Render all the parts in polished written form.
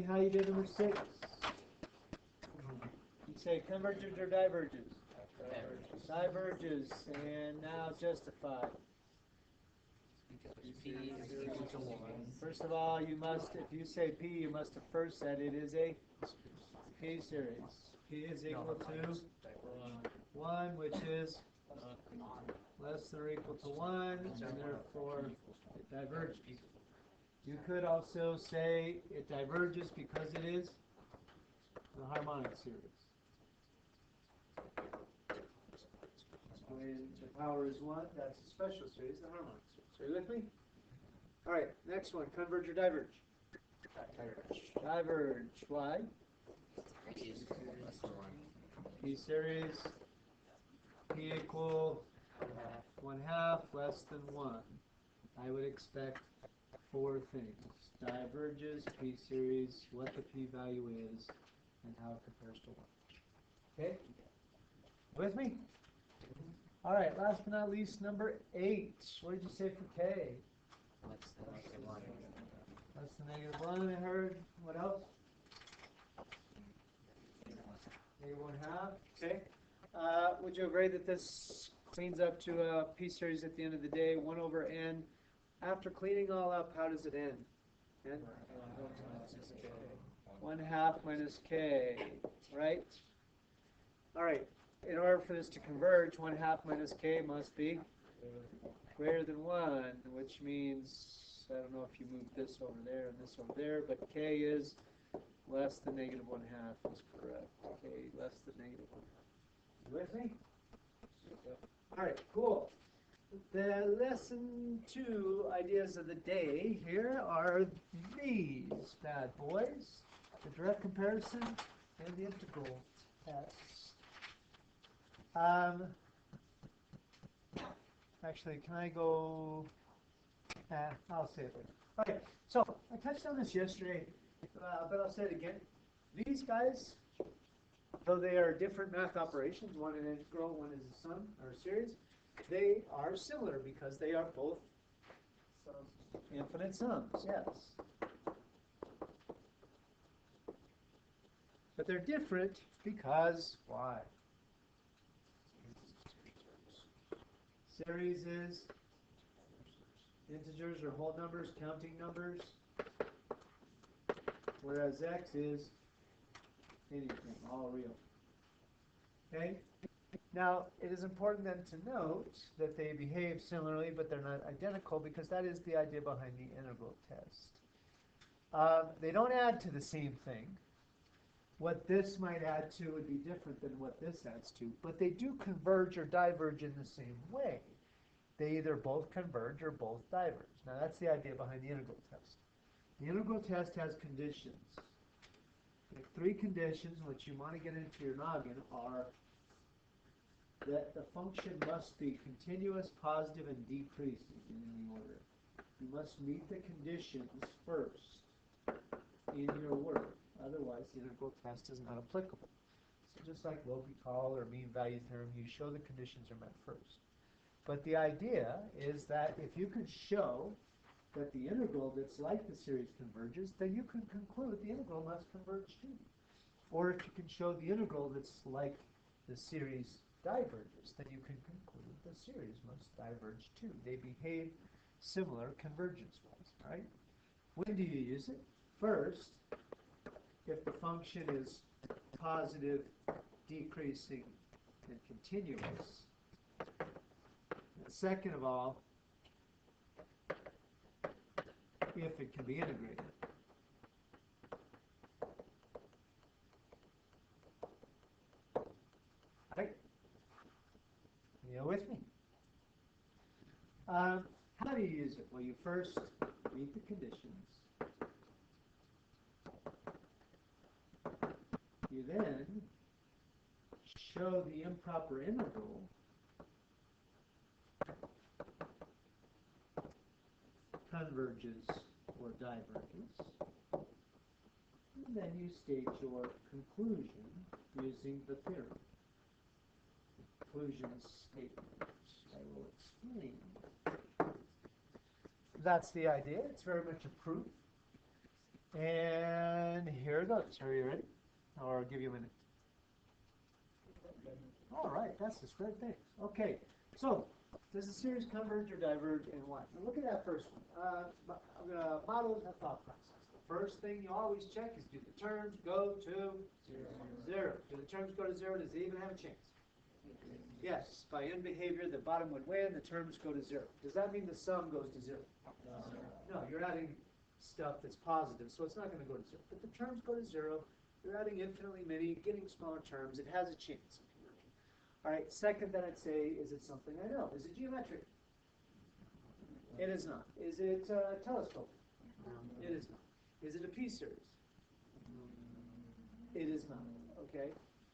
how you did number 6? You say converges or diverges? Diverges. And now justify. Because P is equal to 1. First of all, you must, if you say P, you must have first said it is a P series. P is equal to 1, which is less than or equal to 1, and therefore it diverges. You could also say it diverges because it is the harmonic series. When the power is 1, that's a special series, the harmonic series. Are you with me? All right, next one, converge or diverge? Diverge. Diverge. Why? P is less than 1. P series, P equal 1/2 less than 1. I would expect 4 things. Diverges, P series, what the P value is, and how it compares to 1. Okay? With me? All right, last but not least, number 8. What did you say for K? Less than -1. Less than -1, I heard. What else? -1/2. Okay. Would you agree that this cleans up to a P series at the end of the day, 1 over n? After cleaning all up, how does it end? N? 1/2 minus k, right? All right. In order for this to converge, 1/2 minus k must be greater than 1, which means, I don't know if you move this over there and this over there, but k is less than -1/2 is correct. K less than -1/2. You with me? All right, cool. The lesson 2 ideas of the day here are these bad boys: the direct comparison and the integral test. Actually, can I go? I'll say it later. Okay, so I touched on this yesterday, but I'll say it again. These guys, though they are different math operations, one an integral, one is a sum or a series, they are similar because they are both infinite sums, yes. But they're different because, why? Series is integers or whole numbers, counting numbers, whereas x is anything, all real. Okay? Now, it is important then to note that they behave similarly, but they're not identical, because that is the idea behind the integral test. They don't add to the same thing. What this might add to would be different than what this adds to, but they do converge or diverge in the same way. They either both converge or both diverge. Now, that's the idea behind the integral test. The integral test has conditions. The 3 conditions which you want to get into your noggin are that the function must be continuous, positive, and decreasing in any order. You must meet the conditions first in your work. Otherwise, the integral test is not applicable. So just like L'Hopital or mean value theorem, you show the conditions are met first. But the idea is that if you can show that the integral that's like the series converges, then you can conclude the integral must converge too. Or if you can show the integral that's like the series diverges, then you can conclude the series must diverge too. They behave similar convergence-wise, right? When do you use it? First, if the function is positive, decreasing, and continuous. And second of all, if it can be integrated. Right? You with me? How do you use it? Well, you first meet the conditions. You then show the improper integral converges or diverges. And then you state your conclusion using the theorem. Conclusion statement. I will explain. That's the idea. It's very much a proof. And it goes. Are you ready? Or I'll give you a minute. All right, that's the squared thing. Okay, so does the series converge or diverge and what? Now look at that first one. I'm going to model the thought process. The first thing you always check is, do the terms go to zero? Do the terms go to zero? Does it even have a chance? Yes, by end behavior, the bottom would win, the terms go to zero. Does that mean the sum goes to zero? No, you're adding stuff that's positive, so it's not going to go to zero. But the terms go to zero, you're adding infinitely many, getting smaller terms, it has a chance. All right, second that I'd say, is it something I know? Is it geometric? It is not. Is it a telescope? It is not. Is it a p-series? It is not. Okay,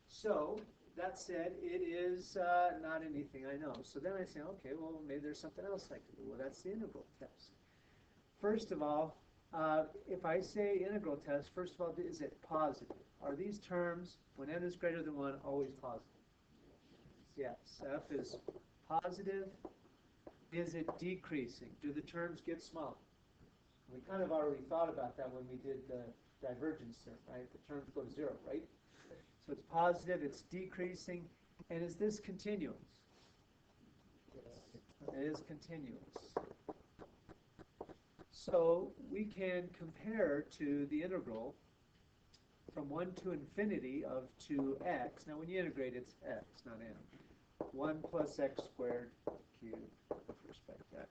so that said, it is not anything I know. So then I say, okay, well, maybe there's something else I can do. Well, that's the integral test. First of all, if I say integral test, first of all, is it positive? Are these terms, when n is greater than 1, always positive? Yes, f is positive. Is it decreasing? Do the terms get smaller? We kind of already thought about that when we did the divergence theorem, right? The terms go to 0, right? So it's positive, it's decreasing, and is this continuous? It is continuous. So we can compare to the integral from 1 to infinity of 2x. Now when you integrate, it's x, not n. 1 plus x squared cubed with respect to x.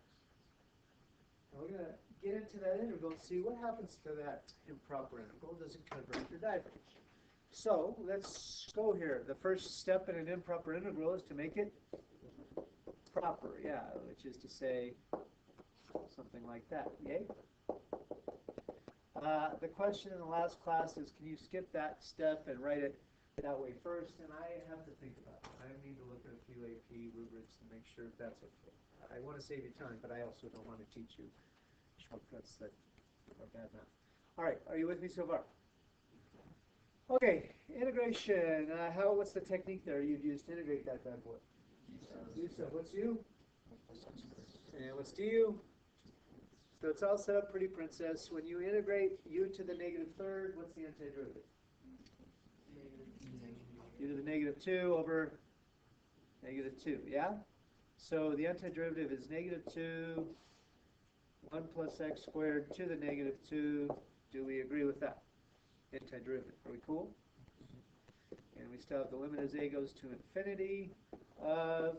Now we're going to get into that integral and see what happens to that improper integral. Does it converge or diverge? So let's go here. The first step in an improper integral is to make it proper, yeah, which is to say something like that, yay? The question in the last class is, can you skip that step and write it that way first? And I have to think about it. I need to look at a few AP rubrics and make sure if that's okay. I want to save you time, but I also don't want to teach you shortcuts that are bad math. All right, are you with me so far? Okay, integration. What's the technique there you'd use to integrate that bad boy? U sub. What's U? And what's du? So it's all set up pretty, princess. When you integrate u to the negative third, what's the antiderivative? U to the negative 2 over negative 2, yeah? So the antiderivative is negative 2, 1 plus x squared to the negative 2. Do we agree with that? Antiderivative. Are we cool? And we still have the limit as a goes to infinity of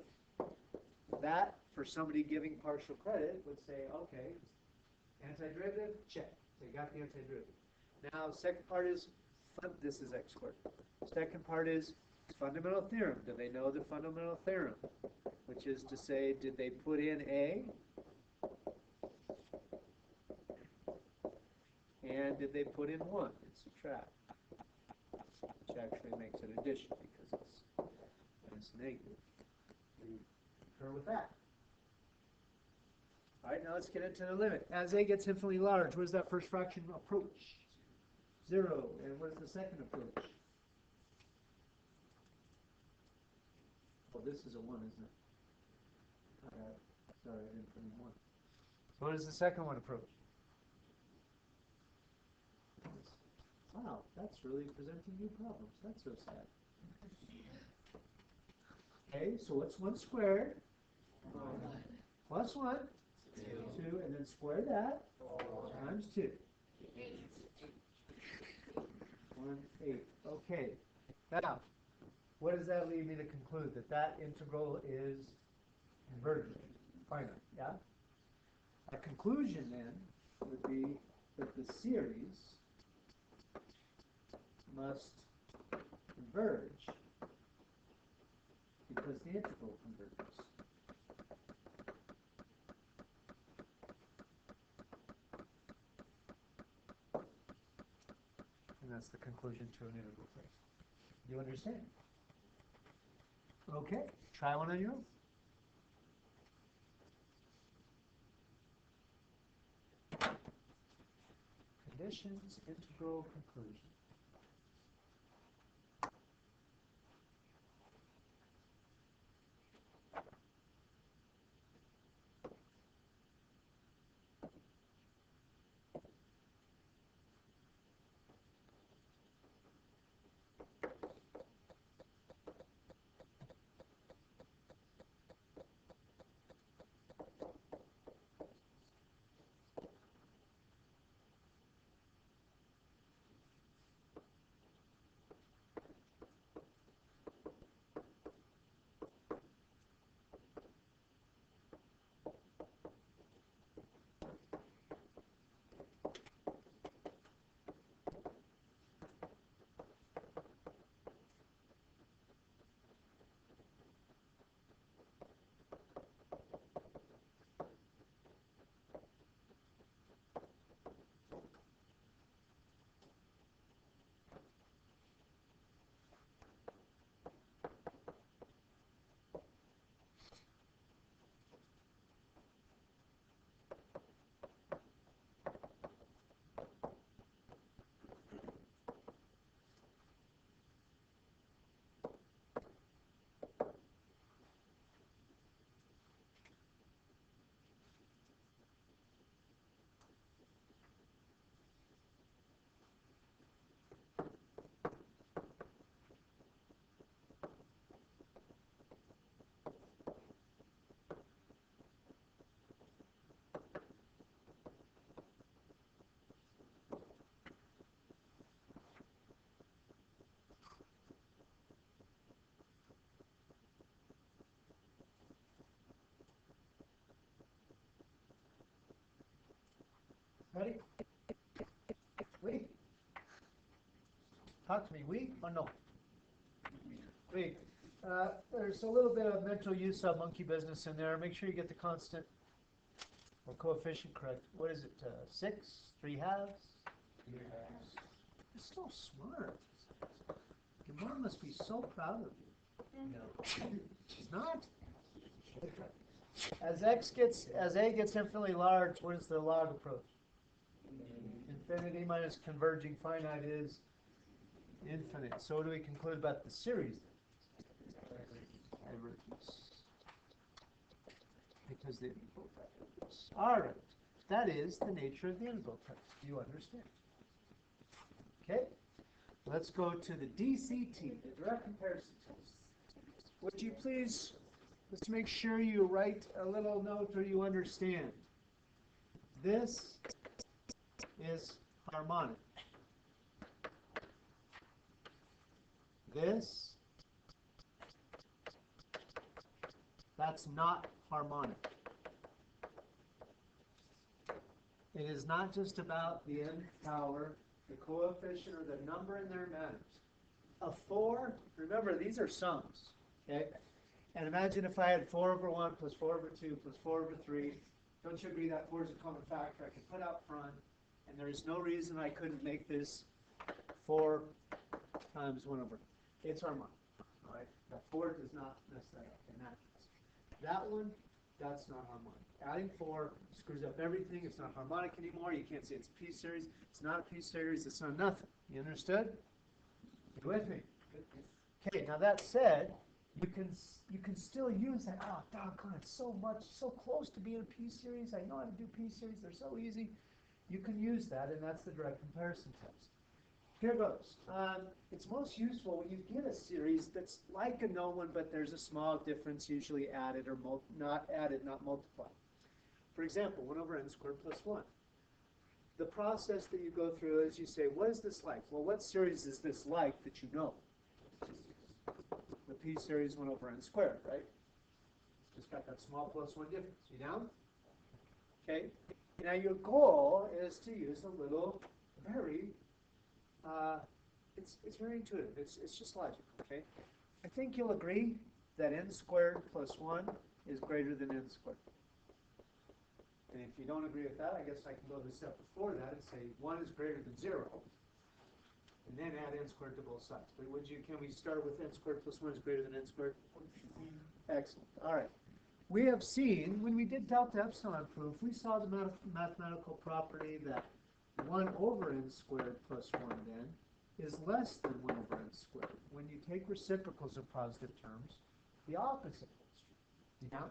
that. For somebody giving partial credit would say, okay, antiderivative, check. They got the antiderivative. Now, second part is, this is x squared. Second part is fundamental theorem. Do they know the fundamental theorem? Which is to say, did they put in a? And did they put in 1 and subtract? Which actually makes it addition because it's negative. Do you concur with that? All right, now let's get into the limit. As a gets infinitely large, what does that first fraction approach? 0. And what is the second approach? Oh, this is a 1, isn't it? Sorry, I didn't put in 1. So what does the second one approach? Wow, that's really presenting new problems. That's so sad. Okay, so what's 1 squared? Plus 1. 2, and then square that times 2. 1, 8. Okay. Now, what does that lead me to conclude? That integral is convergent, finite, yeah? A conclusion then would be that the series must converge because the integral converges. And that's the conclusion to an integral test. Do you understand? Okay, try one on your own. Conditions, integral, conclusion. Ready? Oui. Talk to me. Oui or no? Oui. There's a little bit of mental use of monkey business in there. Make sure you get the constant or coefficient correct. What is it? 6? 3 halves? You're so smart. Your mom must be so proud of you. No. She's not. As A gets infinitely large, what is the log approach? Infinity minus converging finite is infinite. So what do we conclude about the series? Divergence. Because the integral diverges. All right. That is the nature of the integral test. Do you understand? Okay. Let's go to the DCT, the direct comparison test. Would you please, let's make sure you write a little note or you understand. This is harmonic. This, that's not harmonic. It is not just about the nth power, the coefficient, or the number in there matters. A 4, remember these are sums, okay? And imagine if I had 4 over 1 plus 4 over 2 plus 4 over 3. Don't you agree that 4 is a common factor I can put out front, and there is no reason I couldn't make this 4 times 1 over. It's harmonic, all right? That 4 does not mess that up in that case. That one, that's not harmonic. Adding 4 screws up everything. It's not harmonic anymore. You can't say it's a p-series. It's not a p-series. It's not nothing. You understood? You with me? Okay, now that said, you can still use that. Oh, doggone, it's so close to being a p-series. I know how to do p-series. They're so easy. You can use that, and that's the direct comparison test. Here goes. It's most useful when you get a series that's like a known one, but there's a small difference, usually added or not added, not multiplied. For example, 1 over n squared plus 1. The process that you go through is you say, what is this like? Well, what series is this like that you know? The p series 1 over n squared, right? Just got that small plus 1 difference. You down? Okay. Now your goal is to use a little very it's very intuitive. It's just logic, okay? I think you'll agree that n squared plus 1 is greater than n squared. And if you don't agree with that, I guess I can go to the step before that and say 1 is greater than 0. And then add n squared to both sides. But can we start with n squared plus 1 is greater than n squared? Excellent. All right. We have seen, when we did delta epsilon proof, we saw the mathematical property that 1 over n squared plus 1 then is less than 1 over n squared. When you take reciprocals of positive terms, the opposite holds true. Yeah?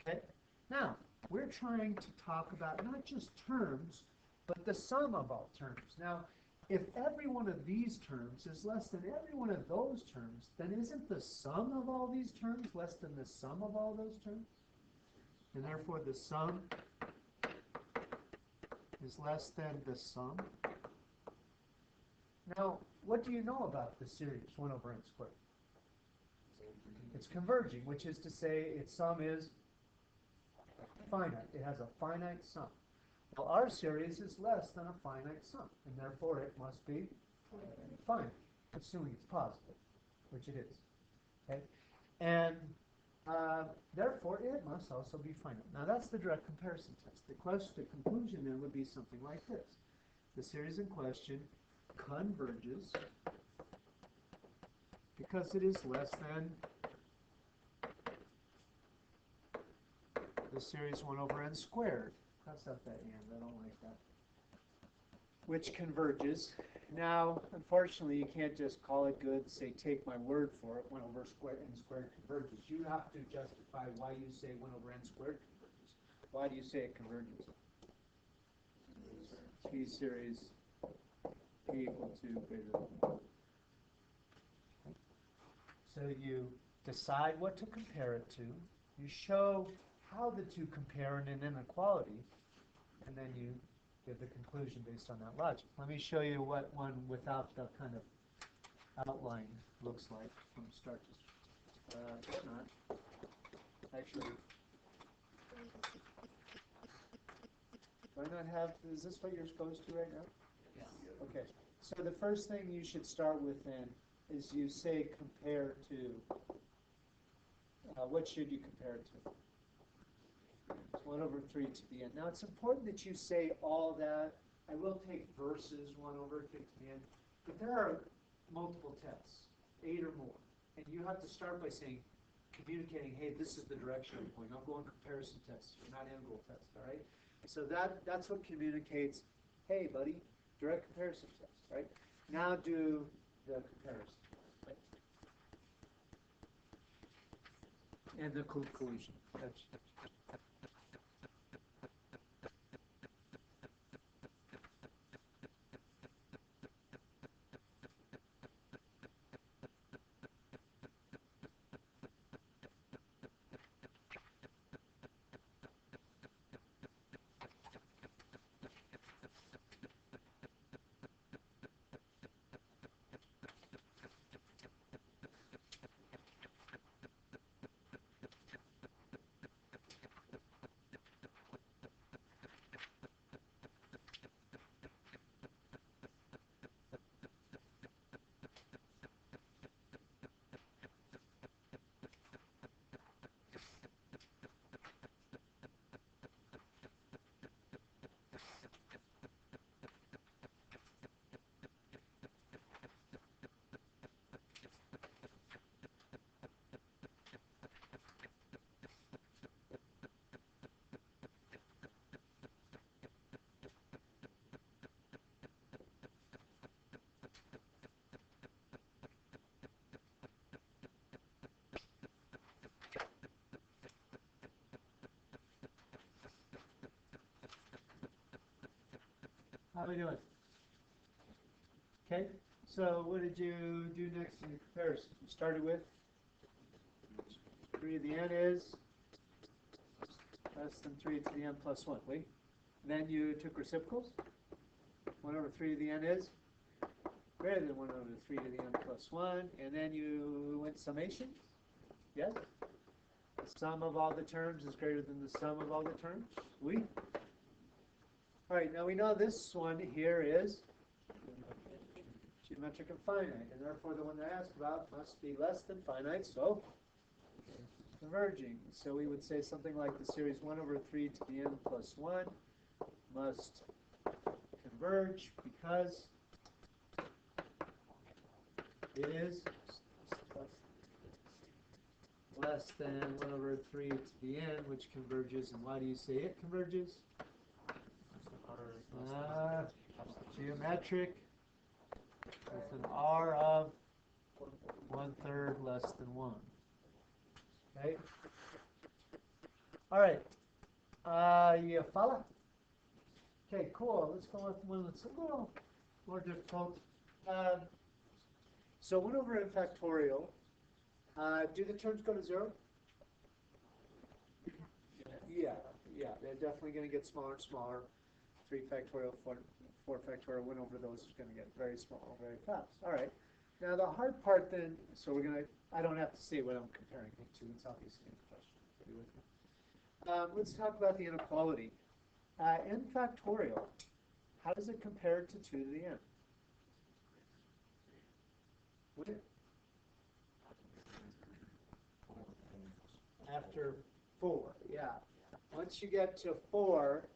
Okay? Now, we're trying to talk about not just terms, but the sum of all terms. Now, if every one of these terms is less than every one of those terms, then isn't the sum of all these terms less than the sum of all those terms? And therefore, the sum is less than the sum. Now, what do you know about the series 1 over n squared? It's converging, which is to say its sum is finite. It has a finite sum. Well, our series is less than a finite sum, and therefore it must be finite, assuming it's positive, which it is. Okay? And therefore it must also be finite. Now that's the direct comparison test. The conclusion then would be something like this. The series in question converges because it is less than the series 1 over n squared. Cross out that and, I don't like that. Which converges. Now, unfortunately, you can't just call it good, say, take my word for it, 1 over n squared converges. You have to justify why you say 1 over n squared converges. Why do you say it converges? P series P equal to greater than. So you decide what to compare it to. You show how the two compare in an inequality, and then you give the conclusion based on that logic. Let me show you what one without the kind of outline looks like from start to not. Actually, Do I not have, is this what you're supposed to right now? Yeah. Okay, so the first thing you should start with then is you say compare to. What should you compare it to? 1 over 3 to the n. Now it's important that you say all that. I will take versus 1 over 3 to the n, but there are multiple tests, 8 or more, and you have to start by saying, communicating, hey, this is the direction I'm going. I'll go on comparison tests, not end goal tests, all right? So that's what communicates, hey, buddy, direct comparison test, right? Now do the comparison. And the conclusion. How are we doing? Okay, so what did you do next in your comparison? You started with 3 to the n is less than 3 to the n plus 1, wait. Then you took reciprocals. 1 over 3 to the n is greater than 1 over 3 to the n plus 1, and then you went summation. Yes? The sum of all the terms is greater than the sum of all the terms. Oui. All right, now we know this one here is geometric and finite, and therefore the one they asked about must be less than finite, so converging. So we would say something like the series 1 over 3 to the n plus 1 must converge because it is less than 1 over 3 to the n, which converges. And why do you say it converges? Geometric with an R of 1/3 less than 1. Okay. All right. You follow? Okay, cool. Let's go with one that's a little more difficult. So 1 over n factorial. Do the terms go to 0? Yeah, they're definitely going to get smaller and smaller. 3 factorial, 4 factorial, 1 over those is going to get very small very fast. All right. Now the hard part then, so we're going to, I don't have to say what I'm comparing it to. It's obviously in the question. Are you with me? Let's talk about the inequality. N factorial, how does it compare to 2 to the n? Would it? After 4, yeah. Once you get to 4,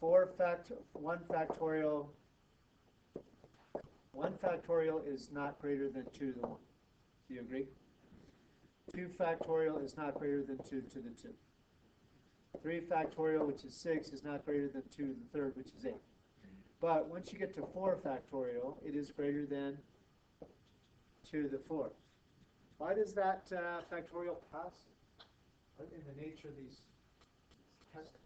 1 factorial is not greater than 2 to the 1. Do you agree? 2 factorial is not greater than 2 to the 2. 3 factorial, which is 6, is not greater than 2 to the 3rd, which is 8. But once you get to 4 factorial, it is greater than 2 to the 4th. Why does that factorial pass? What in the nature of these tests?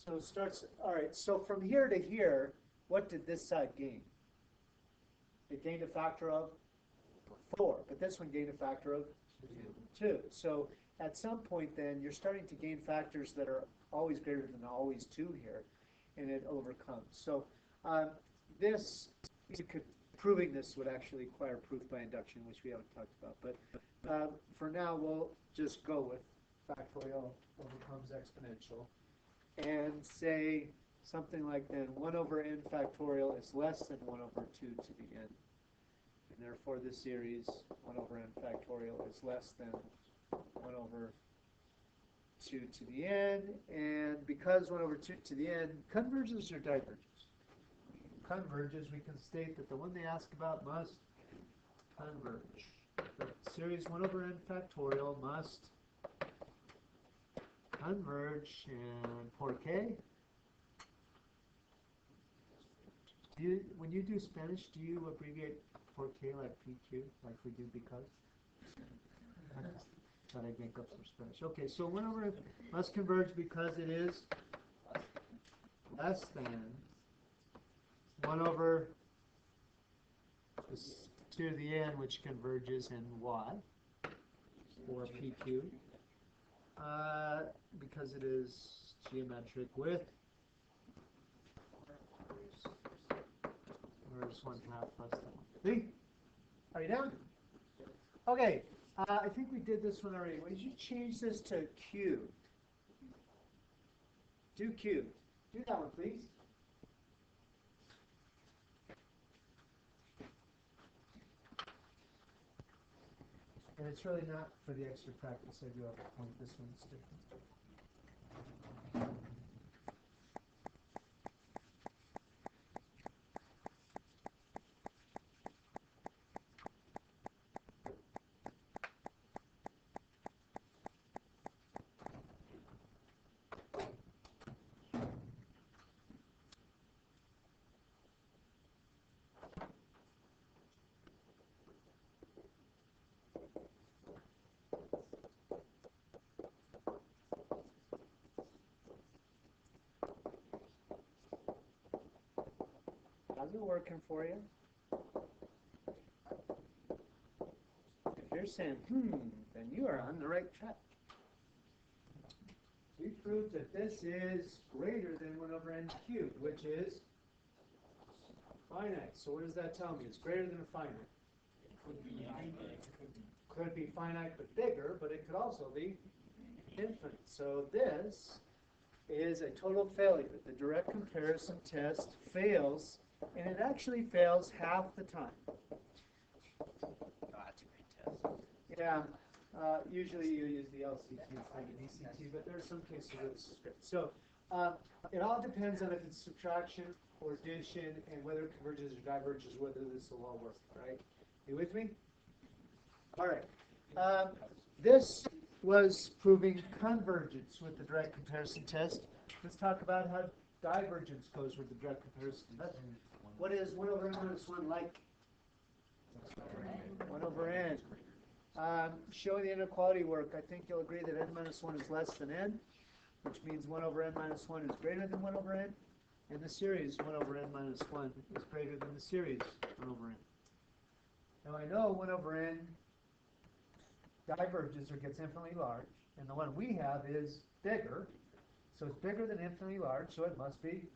So it starts, all right, so from here to here, what did this side gain? It gained a factor of 4, but this one gained a factor of 2. So at some point then, you're starting to gain factors that are always greater than always 2 here, and it overcomes. So this, proving this would actually require proof by induction, which we haven't talked about. But for now, we'll just go with factorial overcomes exponential. and say something like then 1 over n factorial is less than 1 over 2 to the n. And therefore this series 1 over n factorial is less than 1 over 2 to the n, and because 1 over 2 to the n converges or diverges? Converges, we can state that the one they ask about must converge. The series 1 over n factorial must converge, and por qué? When you do Spanish, do you abbreviate por qué like PQ, like we do because? Thought I'd make up some Spanish. Okay, so 1 over n must converge because it is less than 1 over 2 to the n, which converges in y, or PQ, because it is geometric with where's 1/2 plus the 1. See? Are you down? Okay, I think we did this one already. Would you change this to cubed? Do cubed. Do that one, please. And it's really not for the extra practice. I do have a point. This one's different. How's it working for you? If you're saying, then you are on the right track. We proved that this is greater than 1 over n cubed, which is finite. So what does that tell me? It's greater than a finite. Could be finite but bigger, but it could also be infinite. So this is a total failure. The direct comparison test fails, and it actually fails half the time. That's a great test. Yeah, usually you use the LCT instead of ECT, but there are some cases where this is good. So it all depends on if it's subtraction or addition and whether it converges or diverges, whether this will all work, right? You with me? All right. This was proving convergence with the direct comparison test. Let's talk about how divergence goes with the direct comparison test. What is 1 over n minus 1 like? 1 over n. Showing the inequality work, I think you'll agree that n minus 1 is less than n, which means 1 over n minus 1 is greater than 1 over n. And the series 1 over n minus 1 is greater than the series 1 over n. Now I know 1 over n diverges or gets infinitely large, and the one we have is bigger, so it's bigger than infinitely large, so it must be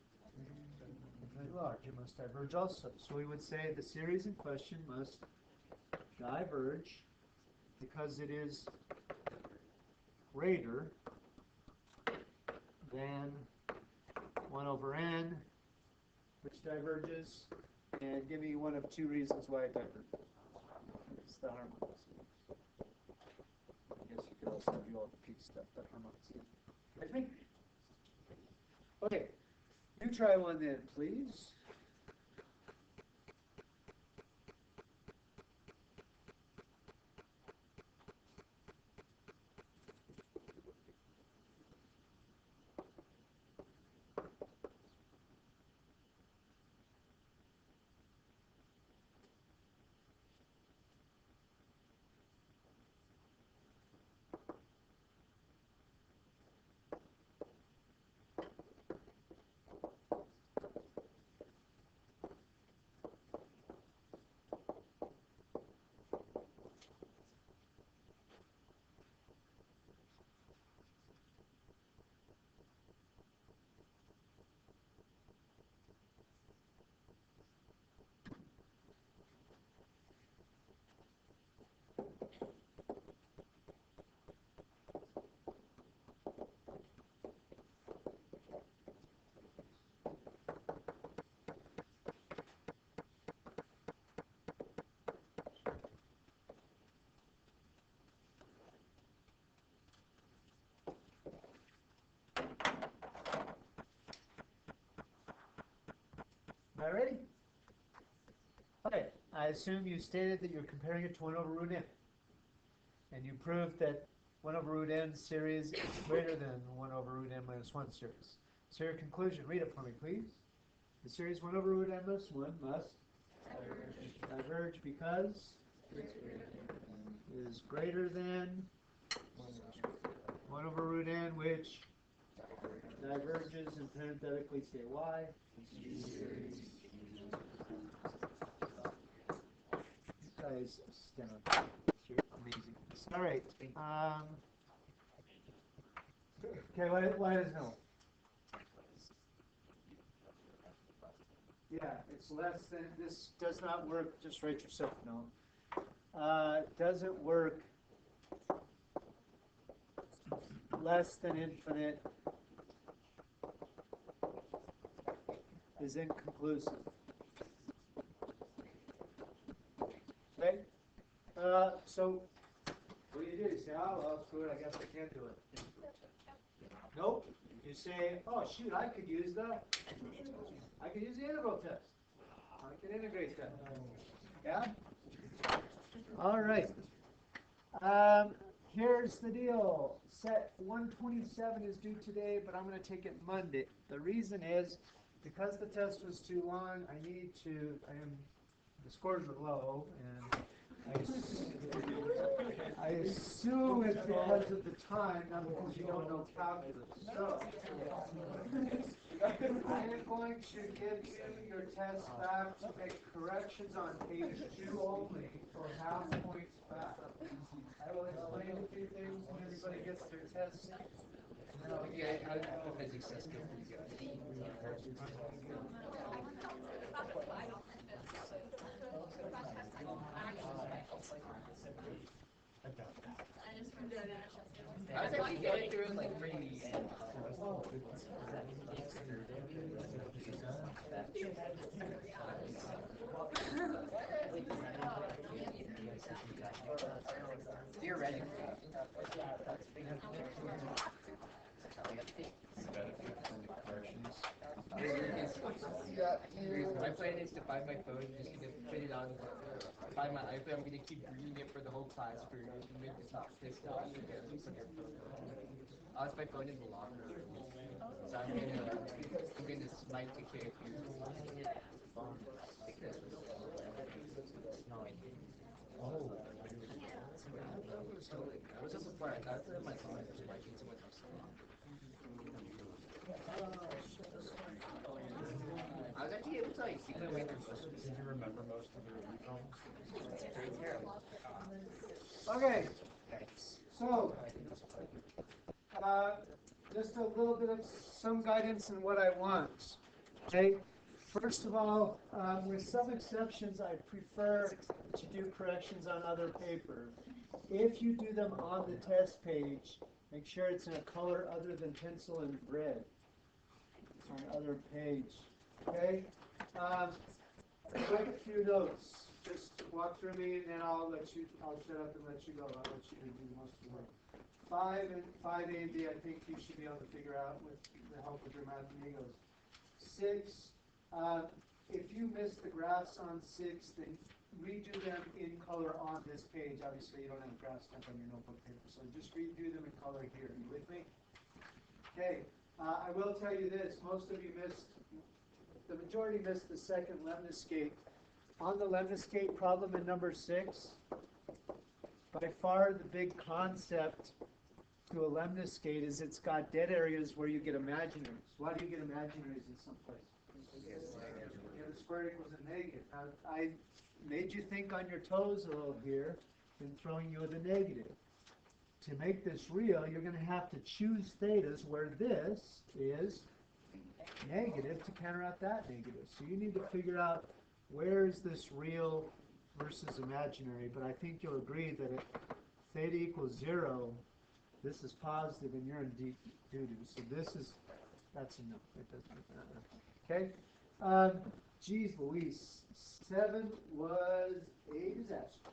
infinitely large. It must diverge also. So we would say the series in question must diverge because it is greater than 1 over n, which diverges, and give me one of two reasons why it diverges. It's the harmonics. I guess you could also do all the peak stuff, but harmonics. With me? Okay, you try one then, please. Alrighty? Okay, I assume you stated that you're comparing it to 1 over root n. And you proved that 1 over root n series is greater than 1 over root n minus 1 series. So your conclusion, read it for me, please. The series 1 over root n minus 1 must diverge because it is greater than 1 over root n, which diverges, and parenthetically say y. You guys astound. You're amazing. All right. Okay, why is no? Yeah, it's less than, this does not work, just write yourself no. Does it work less than infinite is inconclusive. Okay? So, what do? You say, oh, well, screw it, I guess I can't do it. Nope. You say, oh, shoot, I could use the integral test. I can integrate that. Yeah? All right. Here's the deal. Set 127 is due today, but I'm going to take it Monday. The reason is, because the test was too long, the scores are low, and I assume it's because of the time, not because you don't know calculus. So, I am going to give you your test back to make corrections on page 2 only, for half points back. I will explain a few things when everybody gets their test. Yeah, how did the physics test go for you guys? I was actually getting through it like pretty. Theoretically. My plan is to find my phone, just gonna put it on, find my iPhone, I'm gonna keep reading it for the whole class period, and make the top pissed off again, put their phone on. I'll have my phone in the locker room, so I'm gonna smite the kid who's oh. I was just surprised. I thought my phone was spiking someone else. I was actually able to like see my way through most of it. Did you remember most of your problems? It's terrible. Okay, so just a little bit of some guidance in what I want. Okay, first of all, with some exceptions, I prefer to do corrections on other paper. If you do them on the test page, make sure it's in a color other than pencil and red on other page. Okay? Quick few notes. Just walk through me, and then I'll shut up and let you go. I'll let you do most of the work. 5A and B, I think you should be able to figure out with the help of your math amigos. 6, if you miss the graphs on 6, then redo them in color on this page. Obviously, you don't have graphs stuck on your notebook paper, so just redo them in color here. Are you with me? Okay, I will tell you this. Most of you the majority missed the second lemniscate. On the lemniscate problem in number 6, by far the big concept to a lemniscate is it's got dead areas where you get imaginaries. Why do you get imaginaries in some place? Yeah, the square equals a negative. Now, I made you think on your toes a little here in throwing you the negative. To make this real, you're going to have to choose thetas where this is negative to counteract that negative. So you need to figure out where is this real versus imaginary. But I think you'll agree that if theta equals 0, this is positive and you're in deep doo-doo. So that's a no. It doesn't. Okay? Geez Louise, 7 was a disaster.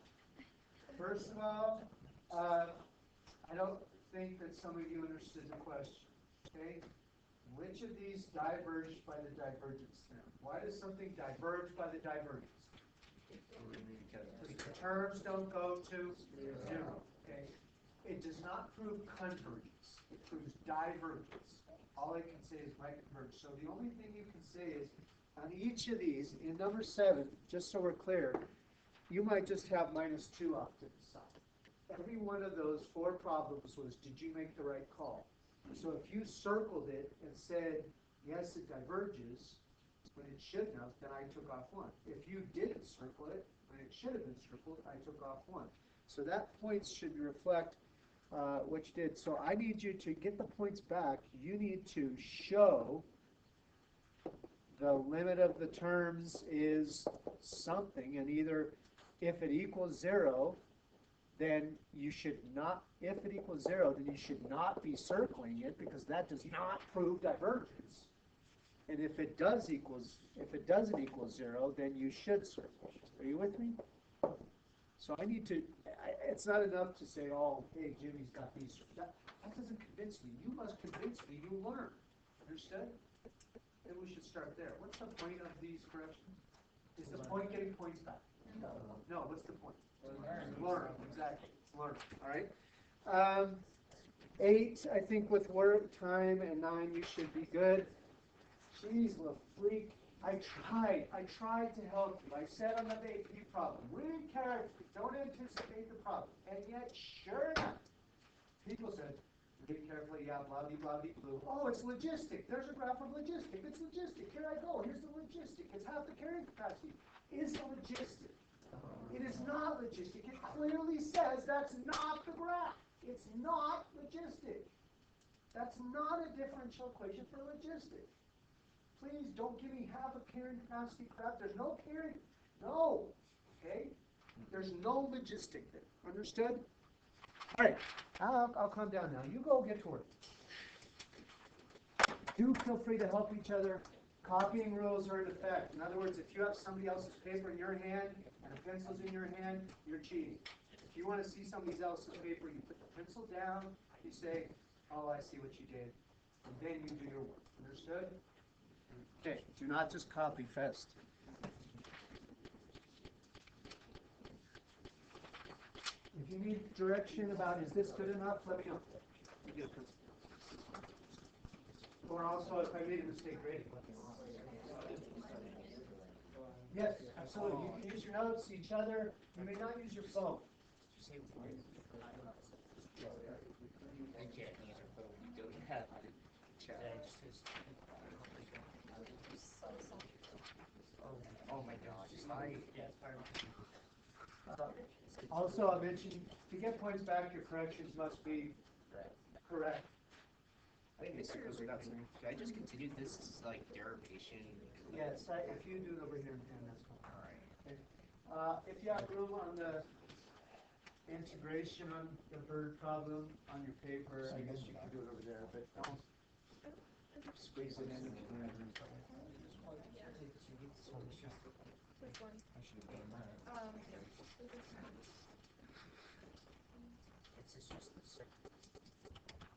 First of all, I don't think that some of you understood the question. Okay? Which of these diverged by the divergence theorem? Why does something diverge by the divergence? Because the terms don't go to zero. Okay? It does not prove convergence. It proves divergence. All I can say is might converge. So the only thing you can say is on each of these, in number 7, just so we're clear, you might just have -2 off to the side. Every one of those 4 problems was, did you make the right call? So if you circled it and said, yes, it diverges, when it shouldn't have, then I took off 1. If you didn't circle it, when it should have been circled, I took off 1. So that points should reflect what you did. So I need you to get the points back. You need to show the limit of the terms is something, and either if it equals 0, then you should not, if it equals 0, then you should not be circling it because that does not prove divergence. And if it doesn't equal 0, then you should circle it. Are you with me? So I need to, it's not enough to say, oh, hey, Jimmy's got these. That doesn't convince me. You must convince me you learn. Understood? Then we should start there. What's the point of these corrections? Is the point getting points back? No, what's the point? Learn, exactly. Learn, all right? 8, I think with work time, and 9, you should be good. Jeez, LaFreak, I tried to help you. I said on the AP problem, read carefully, don't anticipate the problem. And yet, sure enough, people said, read carefully, yeah, blah, blah, blah, blue. Oh, it's logistic. There's a graph of logistic. It's logistic. Here I go. Here's the logistic. It's half the carrying capacity. Is the logistic. It is not logistic. It clearly says that's not the graph. It's not logistic. That's not a differential equation for logistic. Please don't give me half a carrying capacity crap. There's no carrying. No. Okay? There's no logistic there. Understood? All right. I'll calm down now. You go get to work. Do feel free to help each other. Copying rules are in effect. In other words, if you have somebody else's paper in your hand and a pencil's in your hand, you're cheating. If you want to see somebody else's paper, you put the pencil down, you say, oh, I see what you did, and then you do your work. Understood? Okay, do not just copy fast. If you need direction about is this good enough, let me know. You get a pencil. Or also, if I made a mistake grading, let me know. Yes, absolutely. You can use your notes, each other. You may not use your phone. I can't use your phone. You don't have it. Oh my gosh. Also, I mentioned to get points back, your corrections must be correct. I think Mr. Cozer got some. Should I just continue this like derivation? Yes, if you do it over here, and that's fine. All right. Okay. If you have room on the integration on the bird problem on your paper, I guess you can do it over there, but don't squeeze it in. I should have done that. It's just the second.